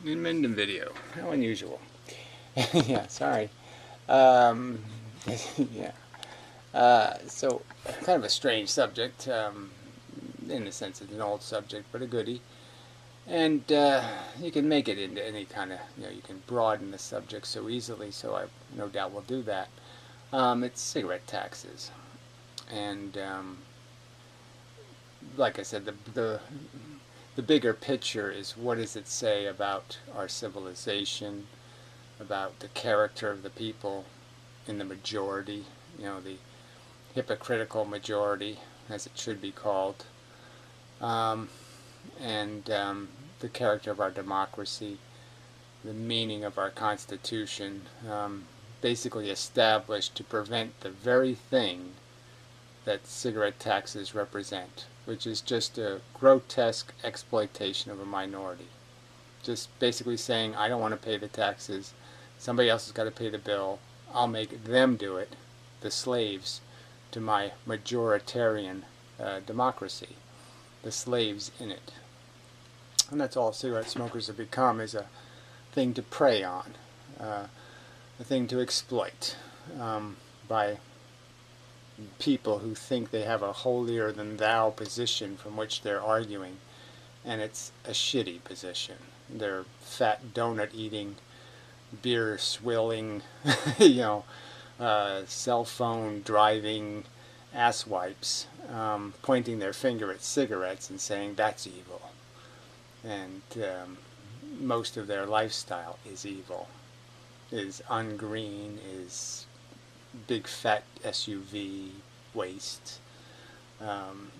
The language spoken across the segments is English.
New Minden video. How unusual. Yeah, sorry. Um, yeah. So, kind of a strange subject, in the sense it's an old subject, but a goodie. And you can make it into any kind of, you can broaden the subject so easily, so I no doubt will do that. It's cigarette taxes. And like I said, the bigger picture is, what does it say about our civilization, about the character of the people in the majority, the hypocritical majority, as it should be called, and the character of our democracy, the meaning of our Constitution, basically established to prevent the very thing that cigarette taxes represent, which is just a grotesque exploitation of a minority. Just basically saying, I don't want to pay the taxes, somebody else has got to pay the bill, I'll make them do it, the slaves to my majoritarian democracy, the slaves in it. And that's all cigarette smokers have become, is a thing to prey on, a thing to exploit by people who think they have a holier-than-thou position from which they're arguing, and it's a shitty position. They're fat donut-eating, beer-swilling, cell phone driving asswipes, pointing their finger at cigarettes and saying that's evil. And most of their lifestyle is evil, is ungreen, is big fat SUV waste,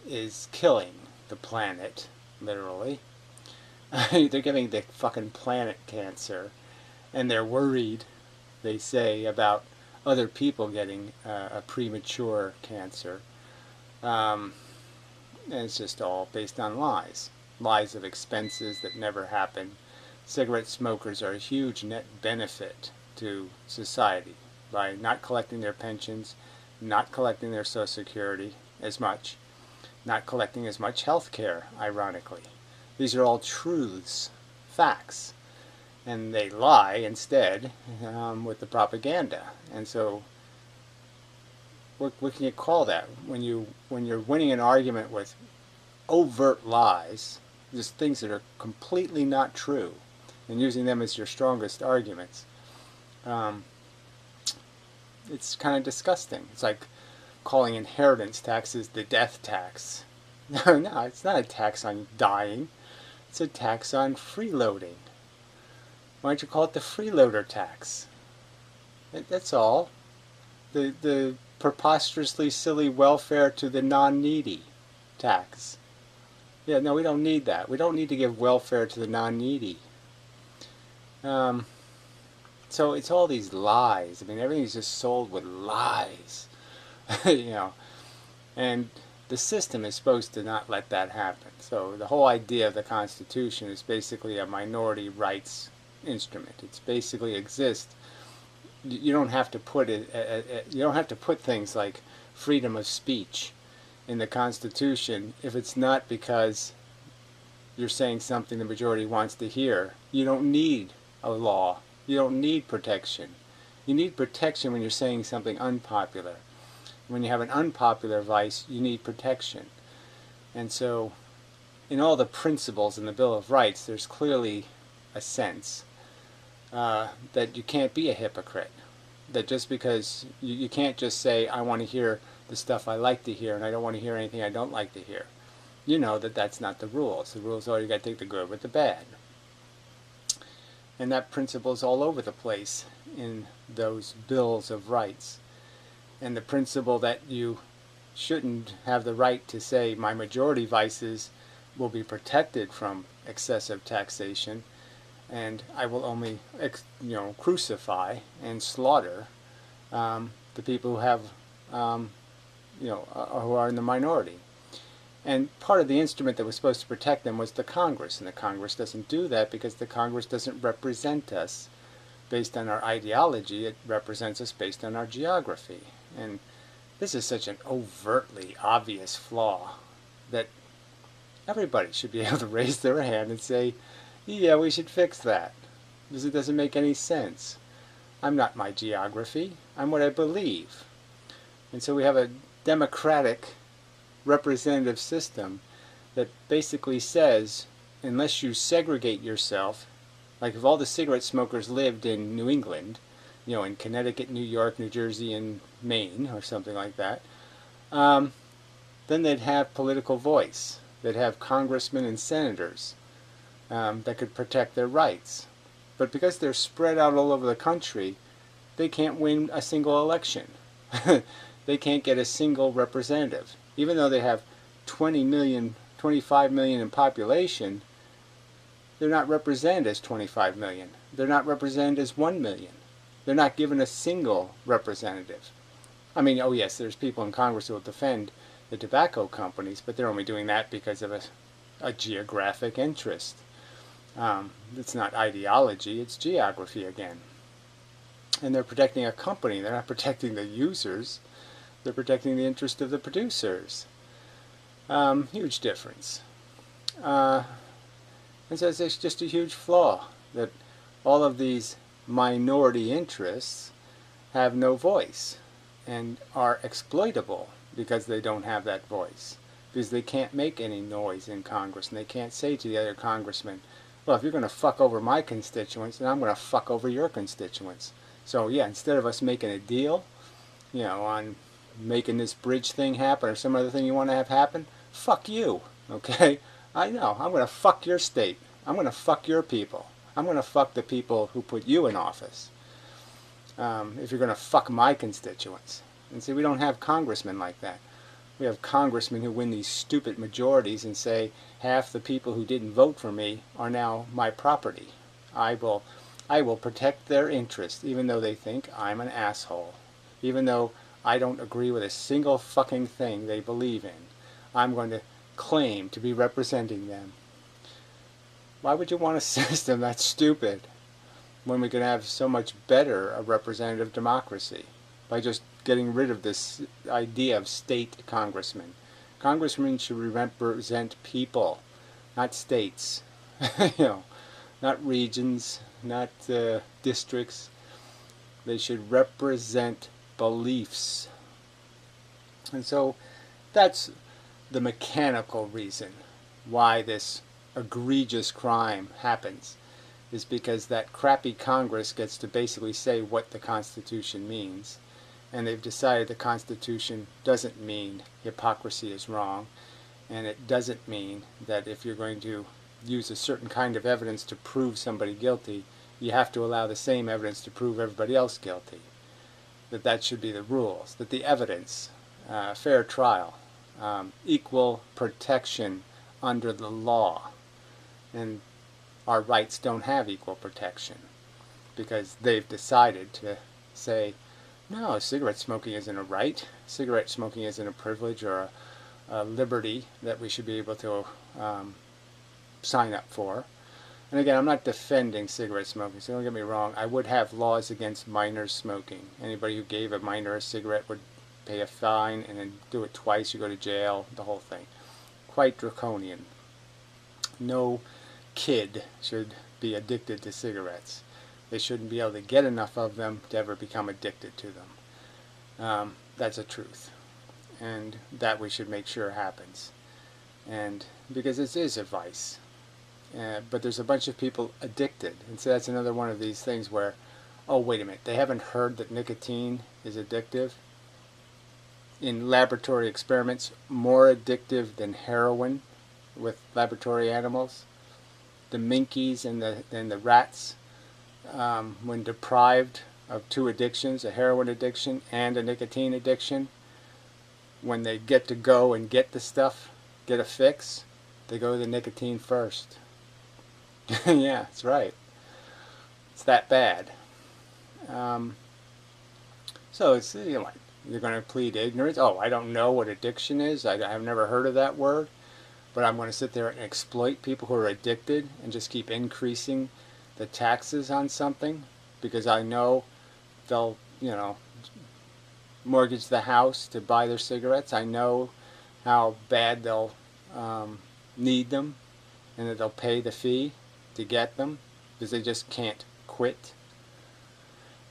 is killing the planet, literally. They're giving the fucking planet cancer, and they're worried, they say, about other people getting a premature cancer. And it's just all based on lies. Lies of expenses that never happen. Cigarette smokers are a huge net benefit to society by not collecting their pensions, not collecting their Social Security as much, not collecting as much health care, ironically. These are all truths, facts, and they lie instead with the propaganda. And so, what can you call that? When you're winning an argument with overt lies, just things that are completely not true, and using them as your strongest arguments, it's kind of disgusting. It's like calling inheritance taxes the death tax. No, it's not a tax on dying. It's a tax on freeloading. Why don't you call it the freeloader tax? That's all. The preposterously silly welfare to the non-needy tax. Yeah, no, we don't need that. We don't need to give welfare to the non-needy. So it's all these lies. I mean, everything's just sold with lies. And the system is supposed to not let that happen. So the whole idea of the Constitution is basically a minority rights instrument. It's basically exists. You don't have to put it. You don't have to put things like freedom of speech in the Constitution if it's not because you're saying something the majority wants to hear. You don't need a law. You don't need protection. You need protection when you're saying something unpopular. When you have an unpopular vice, you need protection. And so, in all the principles in the Bill of Rights, there's clearly a sense that you can't be a hypocrite. That just because you can't just say, I want to hear the stuff I like to hear, and I don't want to hear anything I don't like to hear. You know that that's not the rules. The rules are you got to take the good with the bad. And that principle is all over the place in those bills of rights. And the principle that you shouldn't have the right to say my majority vices will be protected from excessive taxation, and I will only crucify and slaughter the people who have who are in the minority. And part of the instrument that was supposed to protect them was the Congress, and the Congress doesn't do that because the Congress doesn't represent us based on our ideology. It represents us based on our geography. And this is such an overtly obvious flaw that everybody should be able to raise their hand and say, Yeah, we should fix that. Because it doesn't make any sense. I'm not my geography. I'm what I believe. And so we have a democratic representative system that basically says, unless you segregate yourself, like if all the cigarette smokers lived in New England, in Connecticut, New York, New Jersey, and Maine, or something like that, then they'd have political voice. They'd have congressmen and senators that could protect their rights. But because they're spread out all over the country, they can't win a single election. They can't get a single representative. Even though they have 20 million, 25 million in population, they're not represented as 25 million. They're not represented as 1 million. They're not given a single representative. I mean, oh yes, there's people in Congress who will defend the tobacco companies, but they're only doing that because of a geographic interest. It's not ideology, it's geography again. And they're protecting a company. They're not protecting the users. They're protecting the interest of the producers. Huge difference. And so it's just a huge flaw that all of these minority interests have no voice and are exploitable because they don't have that voice. Because they can't make any noise in Congress, and they can't say to the other congressmen, well, if you're going to fuck over my constituents, then I'm going to fuck over your constituents. So yeah, instead of us making a deal, on making this bridge thing happen or some other thing you want to have happen, fuck you, okay? I know, I'm going to fuck your state. I'm going to fuck your people. I'm going to fuck the people who put you in office. If you're going to fuck my constituents. And see, we don't have congressmen like that. We have congressmen who win these stupid majorities and say half the people who didn't vote for me are now my property. I will protect their interest even though they think I'm an asshole. Even though I don't agree with a single fucking thing they believe in. I'm going to claim to be representing them. Why would you want a system that's stupid when we can have so much better a representative democracy by just getting rid of this idea of state congressmen? Congressmen should represent people, not states, not regions, not districts. They should represent beliefs. And so that's the mechanical reason why this egregious crime happens, is because that crappy Congress gets to basically say what the Constitution means. And they've decided the Constitution doesn't mean hypocrisy is wrong, and it doesn't mean that if you're going to use a certain kind of evidence to prove somebody guilty, you have to allow the same evidence to prove everybody else guilty. That should be the rules. That the evidence, fair trial, equal protection under the law. And our rights don't have equal protection because they've decided to say, no, cigarette smoking isn't a right. Cigarette smoking isn't a privilege or a liberty that we should be able to sign up for. And again, I'm not defending cigarette smoking, so don't get me wrong. I would have laws against minors smoking. Anybody who gave a minor a cigarette would pay a fine, and then do it twice, you go to jail, the whole thing. Quite draconian. No kid should be addicted to cigarettes. They shouldn't be able to get enough of them to ever become addicted to them. That's a truth. And that we should make sure happens. And because this is a vice. But there's a bunch of people addicted. And so that's another one of these things where, oh, wait a minute, they haven't heard that nicotine is addictive? In laboratory experiments, more addictive than heroin with laboratory animals. The minkies and the rats, when deprived of two addictions, a heroin addiction and a nicotine addiction, when they get to go and get the stuff, get a fix, they go to the nicotine first. Yeah, that's right. It's that bad. So it's, you're going to plead ignorance. Oh, I don't know what addiction is. I've never heard of that word. But I'm going to sit there and exploit people who are addicted and just keep increasing the taxes on something because I know they'll, mortgage the house to buy their cigarettes. I know how bad they'll need them and that they'll pay the fee. to get them because they just can't quit.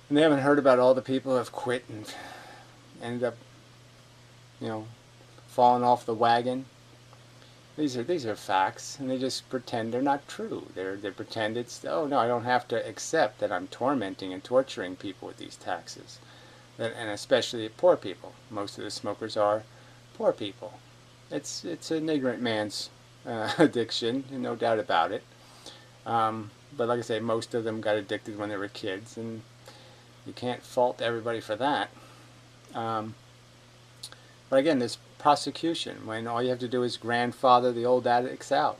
And they haven't heard about all the people who have quit and ended up, falling off the wagon. These are facts, and they just pretend they're not true. They pretend it's, oh no, I don't have to accept that I'm tormenting and torturing people with these taxes, and especially poor people. Most of the smokers are poor people. It's an ignorant man's addiction, no doubt about it. But like I say, most of them got addicted when they were kids, and you can't fault everybody for that. But again, there's prosecution, when all you have to do is grandfather the old addicts out.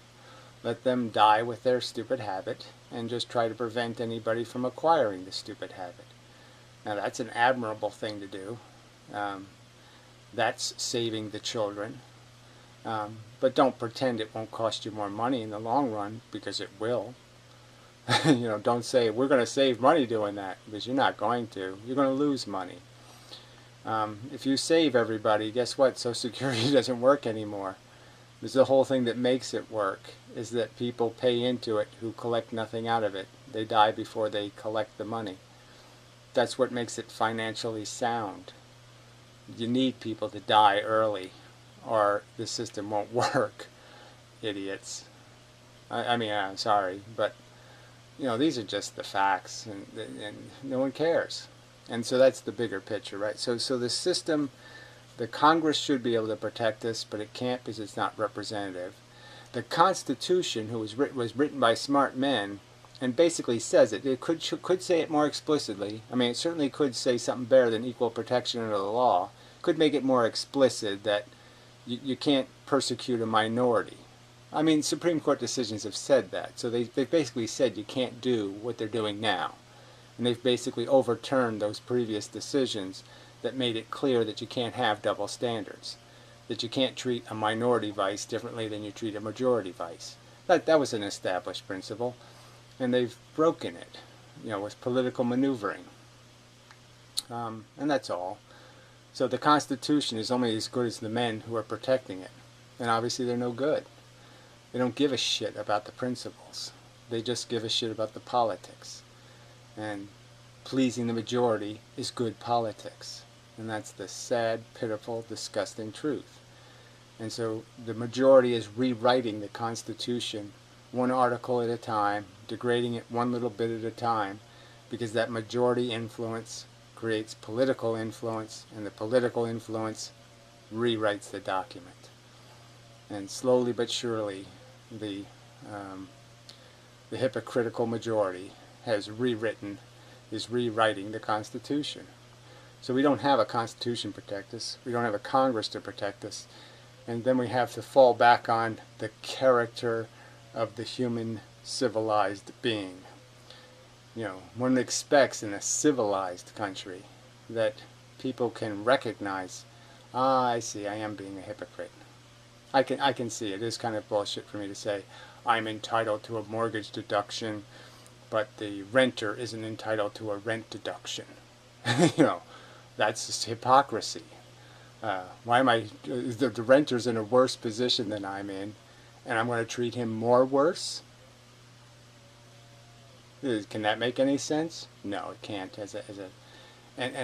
Let them die with their stupid habit, and just try to prevent anybody from acquiring the stupid habit. Now that's an admirable thing to do. That's saving the children. But don't pretend it won't cost you more money in the long run, because it will. Don't say, we're going to save money doing that, because you're not going to. You're going to lose money. If you save everybody, guess what? Social Security doesn't work anymore. There's the whole thing that makes it work, is that people pay into it who collect nothing out of it. They die before they collect the money. That's what makes it financially sound. You need people to die early, or the system won't work. Idiots. I'm sorry, but these are just the facts, and no one cares. And so that's the bigger picture, right? So the system, the Congress should be able to protect us, but it can't because it's not representative. The Constitution, was written by smart men, and basically says it. It could say it more explicitly. It certainly could say something better than equal protection under the law. Could make it more explicit that you can't persecute a minority. Supreme Court decisions have said that. So they've basically said you can't do what they're doing now. And they've basically overturned those previous decisions that made it clear that you can't have double standards, that you can't treat a minority vice differently than you treat a majority vice. That was an established principle, and they've broken it, with political maneuvering. And that's all. So the Constitution is only as good as the men who are protecting it, and obviously they're no good. They don't give a shit about the principles. They just give a shit about the politics. And pleasing the majority is good politics. And that's the sad, pitiful, disgusting truth. And so the majority is rewriting the Constitution one article at a time, degrading it one little bit at a time, because that majority influence creates political influence, and the political influence rewrites the document. And slowly but surely, the hypocritical majority is rewriting the Constitution. So we don't have a Constitution to protect us. We don't have a Congress to protect us. And then we have to fall back on the character of the human civilized being. One expects in a civilized country that people can recognize, I see, I am being a hypocrite. I can see it is kind of bullshit for me to say, I'm entitled to a mortgage deduction, but the renter isn't entitled to a rent deduction. That's just hypocrisy. Why am the renter's in a worse position than I'm in, and I'm going to treat him more worse? Can that make any sense? No, it can't.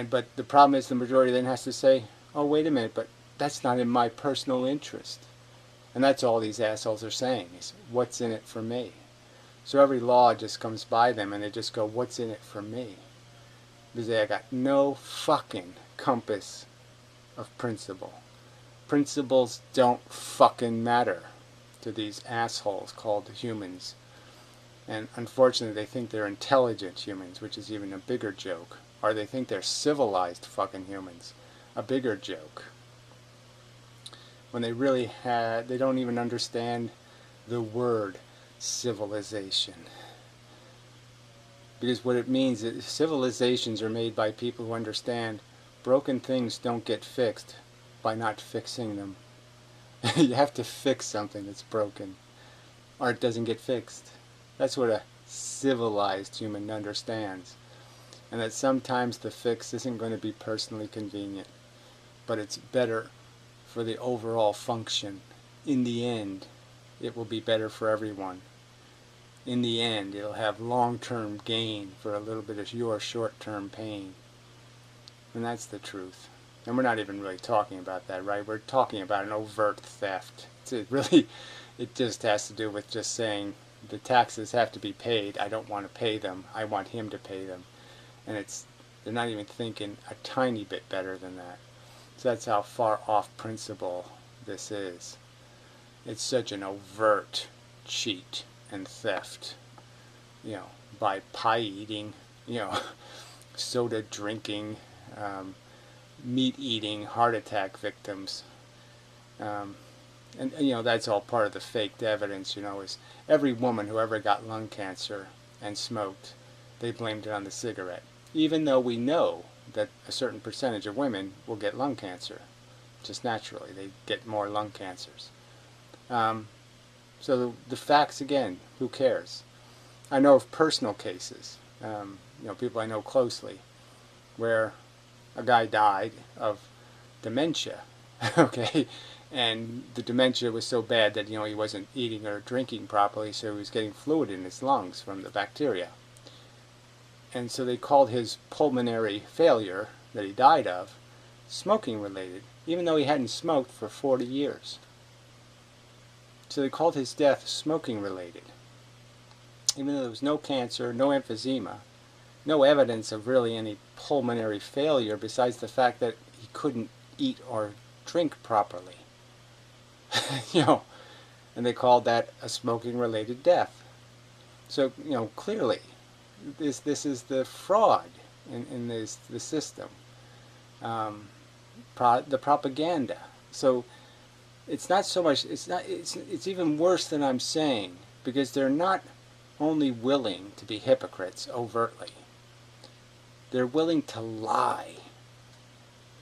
But the problem is the majority then has to say, oh, wait a minute, but that's not in my personal interest. And that's all these assholes are saying, is what's in it for me? So every law just comes by them and they just go, what's in it for me? Because they got no fucking compass of principle. Principles don't fucking matter to these assholes called humans. And unfortunately they think they're intelligent humans, which is even a bigger joke. Or they think they're civilized fucking humans. A bigger joke. When they really they don't even understand the word civilization. Because what it means is civilizations are made by people who understand broken things don't get fixed by not fixing them. You have to fix something that's broken, or it doesn't get fixed. That's what a civilized human understands. And that sometimes the fix isn't going to be personally convenient, but it's better for the overall function. In the end, it will be better for everyone. in the end it'll have long-term gain for a little bit of your short-term pain. And that's the truth. And we're not even really talking about that, right? We're talking about an overt theft. It just has to do with just saying the taxes have to be paid. I don't want to pay them. I want him to pay them. And they're not even thinking a tiny bit better than that. So that's how far off principle this is. It's such an overt cheat and theft, by pie eating, soda drinking, meat eating, heart attack victims. And that's all part of the faked evidence, is every woman who ever got lung cancer and smoked, they blamed it on the cigarette. Even though we know that a certain percentage of women will get lung cancer, just naturally. They get more lung cancers. So the facts, again, who cares? I know of personal cases, people I know closely, where a guy died of dementia, okay, and the dementia was so bad that, he wasn't eating or drinking properly, so he was getting fluid in his lungs from the bacteria. And so they called his pulmonary failure that he died of smoking related, even though he hadn't smoked for 40 years. So they called his death smoking related, even though there was no cancer, no emphysema, no evidence of really any pulmonary failure besides the fact that he couldn't eat or drink properly. And they called that a smoking related death. So, clearly this is the fraud in the system, the propaganda. So it's not so much, it's even worse than I'm saying, because they're not only willing to be hypocrites overtly, they're willing to lie.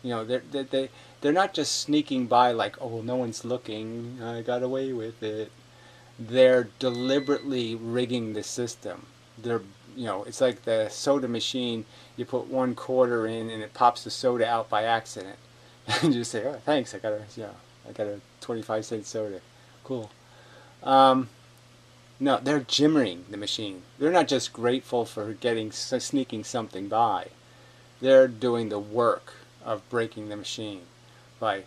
They're not just sneaking by like, oh, no one's looking, I got away with it. They're deliberately rigging the system. It's like the soda machine. You put 1 quarter in and it pops the soda out by accident. And you say, oh, thanks, I got a 25-cent soda. Cool. No, they're jimmering the machine. They're not just grateful for sneaking something by. They're doing the work of breaking the machine by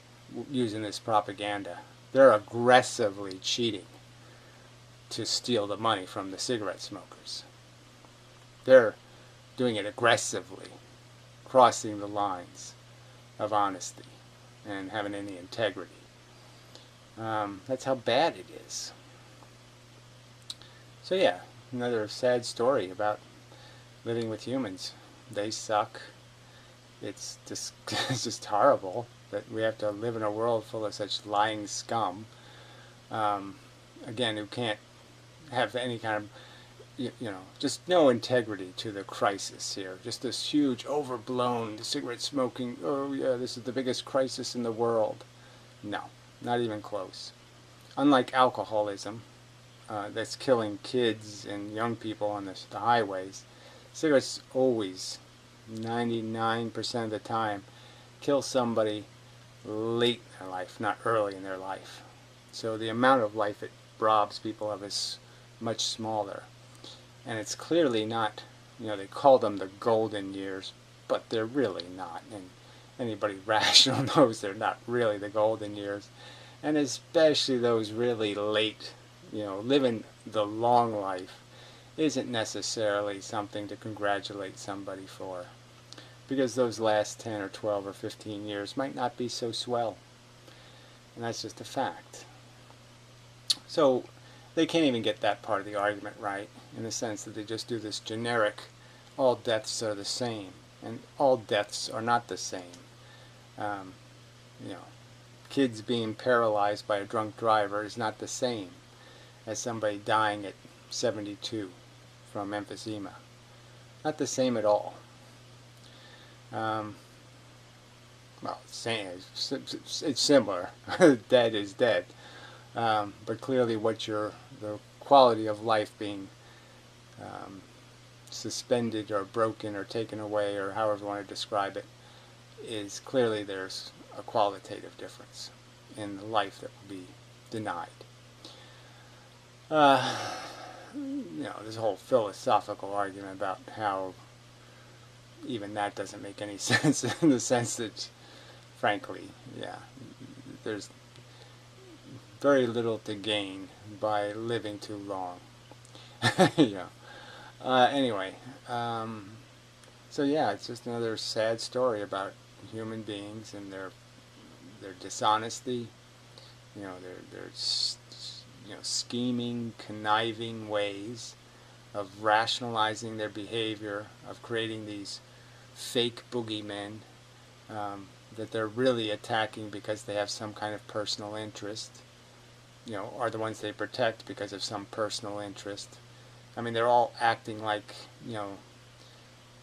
using this propaganda. They're aggressively cheating to steal the money from the cigarette smokers. They're doing it aggressively, crossing the lines of honesty and having any integrity. That's how bad it is. So yeah, another sad story about living with humans. They suck. It's just horrible that we have to live in a world full of such lying scum. Again, who can't have any kind of, just no integrity to the crisis here. Just this huge, overblown cigarette smoking, oh yeah, this is the biggest crisis in the world. No, not even close. Unlike alcoholism, that's killing kids and young people on the highways, cigarettes always, 99% of the time, kill somebody late in their life, not early in their life. So the amount of life it robs people of is much smaller. And it's clearly not, they call them the golden years, but they're really not. And anybody rational knows they're not really the golden years. And especially those really late, living the long life isn't necessarily something to congratulate somebody for. Because those last 10 or 12 or 15 years might not be so swell. And that's just a fact. So they can't even get that part of the argument right, in the sense that they just do this generic, all deaths are the same. And all deaths are not the same. Kids being paralyzed by a drunk driver is not the same as somebody dying at 72 from emphysema. Not the same at all. Well, it's similar. Dead is dead. But clearly the quality of life being suspended or broken or taken away, or however you want to describe it, is clearly there's a qualitative difference in the life that will be denied. this whole philosophical argument about how even that doesn't make any sense, in the sense that, frankly, yeah, there's very little to gain by living too long. Yeah. Anyway, so yeah, it's just another sad story about human beings and their dishonesty. Their scheming, conniving ways of rationalizing their behavior, of creating these fake boogeymen that they're really attacking because they have some kind of personal interest. Are the ones they protect because of some personal interest. I mean, they're all acting like,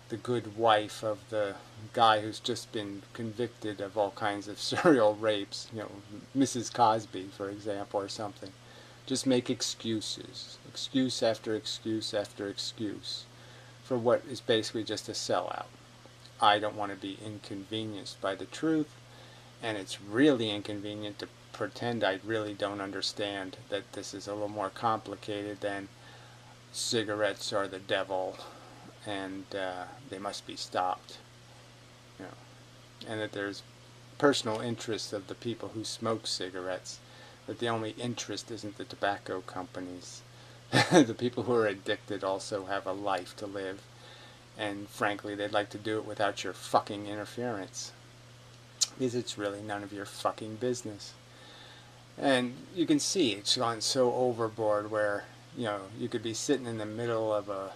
the good wife of the guy who's just been convicted of all kinds of serial rapes, Mrs. Cosby, for example, or something. Just make excuses. Excuse after excuse after excuse for what is basically just a sellout. I don't want to be inconvenienced by the truth, and it's really inconvenient to pretend I really don't understand that this is a little more complicated than cigarettes are the devil and they must be stopped, and that there's personal interest of the people who smoke cigarettes, that the only interest isn't the tobacco companies. The people who are addicted also have a life to live, and frankly they'd like to do it without your fucking interference, because it's really none of your fucking business. And you can see it's gone so overboard where, you could be sitting in the middle of a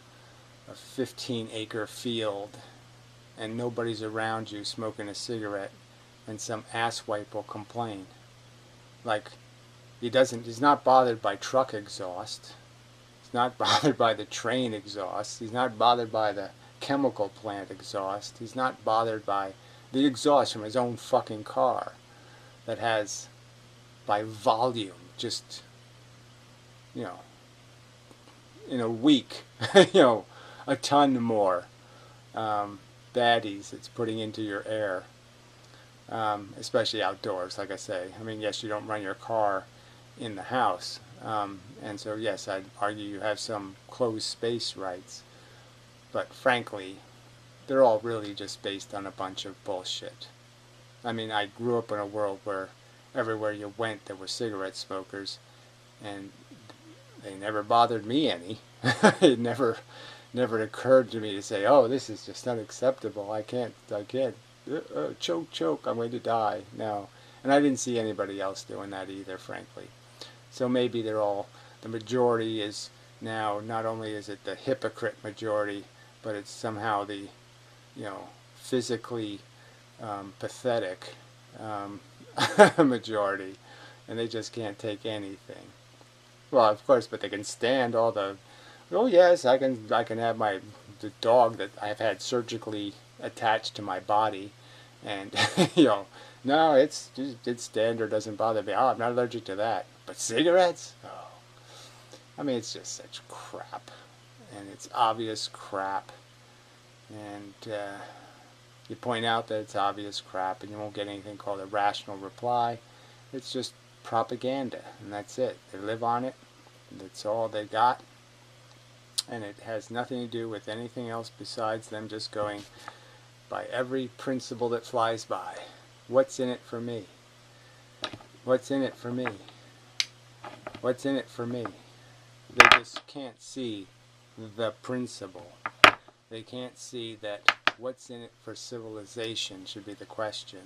15-acre field and nobody's around you smoking a cigarette, and some asswipe will complain. Like, he's not bothered by truck exhaust. He's not bothered by the train exhaust. He's not bothered by the chemical plant exhaust. He's not bothered by the exhaust from his own fucking car that has, by volume, just, in a week, a ton more baddies it's putting into your air, especially outdoors, like I say. I mean, yes, you don't run your car in the house, and so yes, I'd argue you have some closed space rights, but frankly, they're all really just based on a bunch of bullshit. I mean, I grew up in a world where everywhere you went there were cigarette smokers, and they never bothered me any. It never occurred to me to say, oh, this is just unacceptable. I can't, choke, I'm going to die. No. And I didn't see anybody else doing that either, frankly. So maybe the majority is now, not only is it the hypocrite majority, but it's somehow the, physically pathetic majority, and they just can't take anything. Well, of course, but they can stand all the, oh yes, I can have the dog that I've had surgically attached to my body, and no, it's standard, doesn't bother me. Oh, I'm not allergic to that. But cigarettes? Oh. I mean, it's just such crap, and it's obvious crap, and you point out that it's obvious crap, and you won't get anything called a rational reply. It's just propaganda, and that's it. They live on it. That's all they got, and it has nothing to do with anything else besides them just going by every principle that flies by. What's in it for me? What's in it for me? What's in it for me? They just can't see the principle. They can't see that what's in it for civilization should be the question.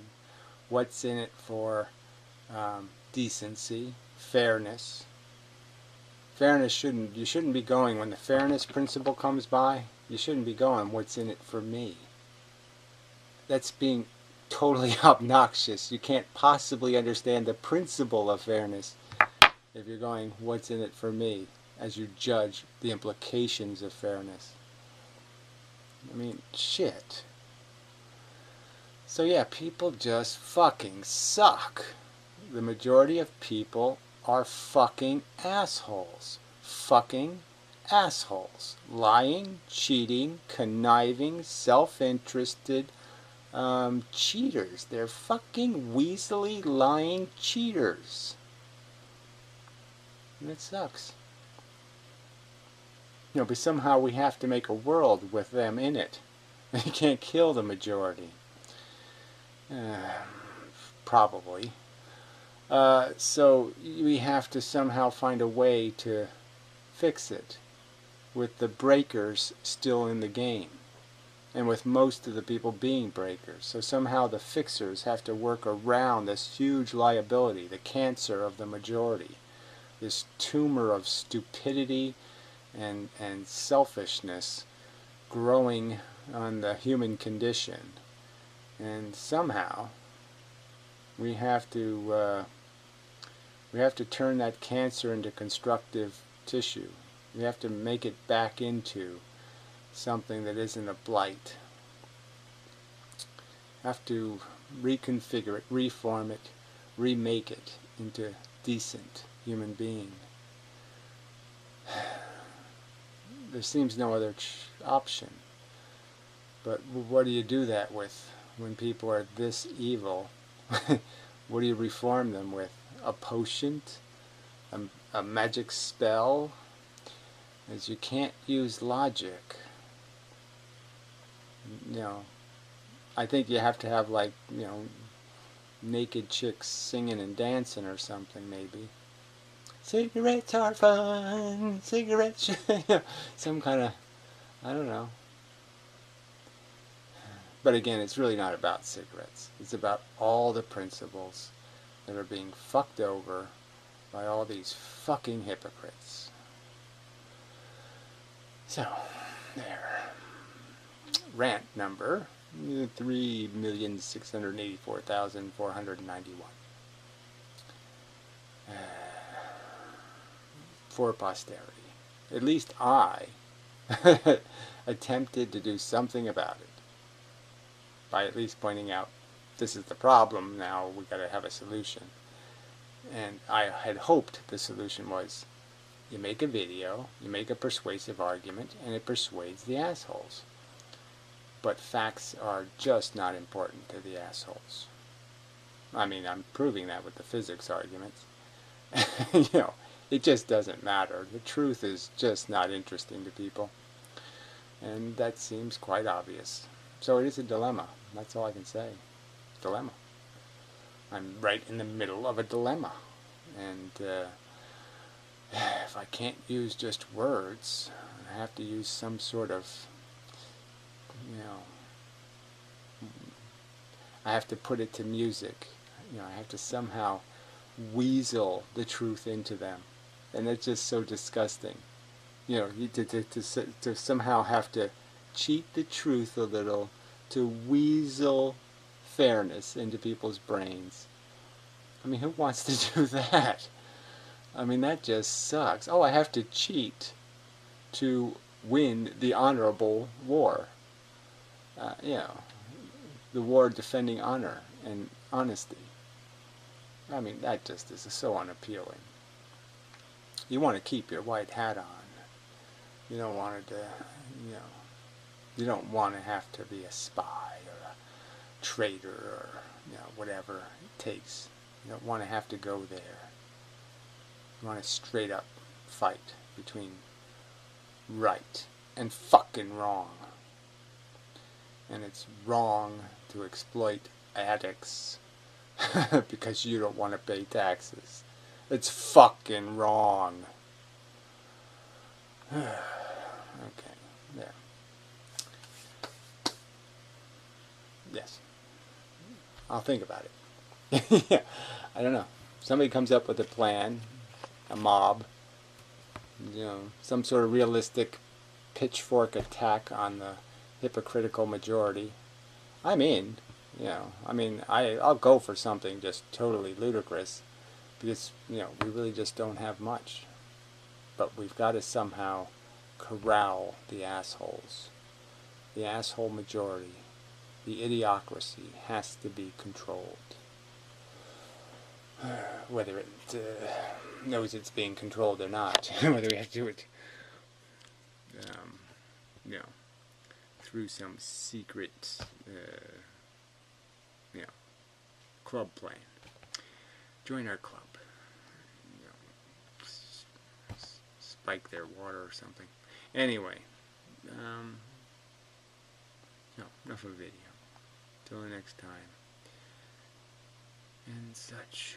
What's in it for decency, fairness? Fairness you shouldn't be going, when the fairness principle comes by, you shouldn't be going, what's in it for me? That's being totally obnoxious. You can't possibly understand the principle of fairness if you're going, what's in it for me, as you judge the implications of fairness. I mean, shit. So yeah, people just fucking suck. The majority of people are fucking assholes. Fucking assholes. Lying, cheating, conniving, self-interested cheaters. They're fucking weaselly, lying cheaters. And it sucks. but somehow we have to make a world with them in it. You can't kill the majority. Probably. So we have to somehow find a way to fix it with the breakers still in the game, and with most of the people being breakers. So somehow the fixers have to work around this huge liability, the cancer of the majority, this tumor of stupidity and selfishness growing on the human condition. And somehow we have to turn that cancer into constructive tissue. We have to make it back into something that isn't a blight. Have to reconfigure it, reform it, remake it into decent human being. There seems no other option. But what do you do that with when people are this evil? What do you reform them with? A potion? A magic spell? As you can't use logic. I think you have to have, like, naked chicks singing and dancing or something, maybe. Cigarettes are fun, cigarettes, some kind of, I don't know. But again, it's really not about cigarettes. It's about all the principles that are being fucked over by all these fucking hypocrites. So, there. Rant number 3,684,491. For posterity. At least I attempted to do something about it. By at least pointing out, this is the problem, now we gotta have a solution. And I had hoped the solution was, you make a video, you make a persuasive argument, and it persuades the assholes. But facts are just not important to the assholes. I mean, I'm proving that with the physics arguments. It just doesn't matter. The truth is just not interesting to people. And that seems quite obvious. So it is a dilemma. That's all I can say. Dilemma. I'm right in the middle of a dilemma. And if I can't use just words, I have to use some sort of, I have to put it to music. I have to somehow weasel the truth into them. And it's just so disgusting. To somehow have to cheat the truth a little, to weasel fairness into people's brains. I mean, who wants to do that? I mean, that just sucks. Oh, I have to cheat to win the honorable war. The war defending honor and honesty. I mean, that just is so unappealing. You want to keep your white hat on. You don't want to, you don't want to have to be a spy or a traitor or, whatever it takes. You don't want to have to go there. You want a straight up fight between right and fucking wrong. And it's wrong to exploit addicts because you don't want to pay taxes. It's fucking wrong. Okay, there. Yes. I'll think about it. Yeah, I don't know. Somebody comes up with a plan, a mob, some sort of realistic pitchfork attack on the hypocritical majority. I'm in. I'll go for something just totally ludicrous because, we really just don't have much. But we've got to somehow corral the assholes. The asshole majority. The idiocracy has to be controlled. Whether it knows it's being controlled or not. Whether we have to do it through some secret club plan. Join our club. Spike their water or something. Anyway, no, enough of video. Till the next time. And such.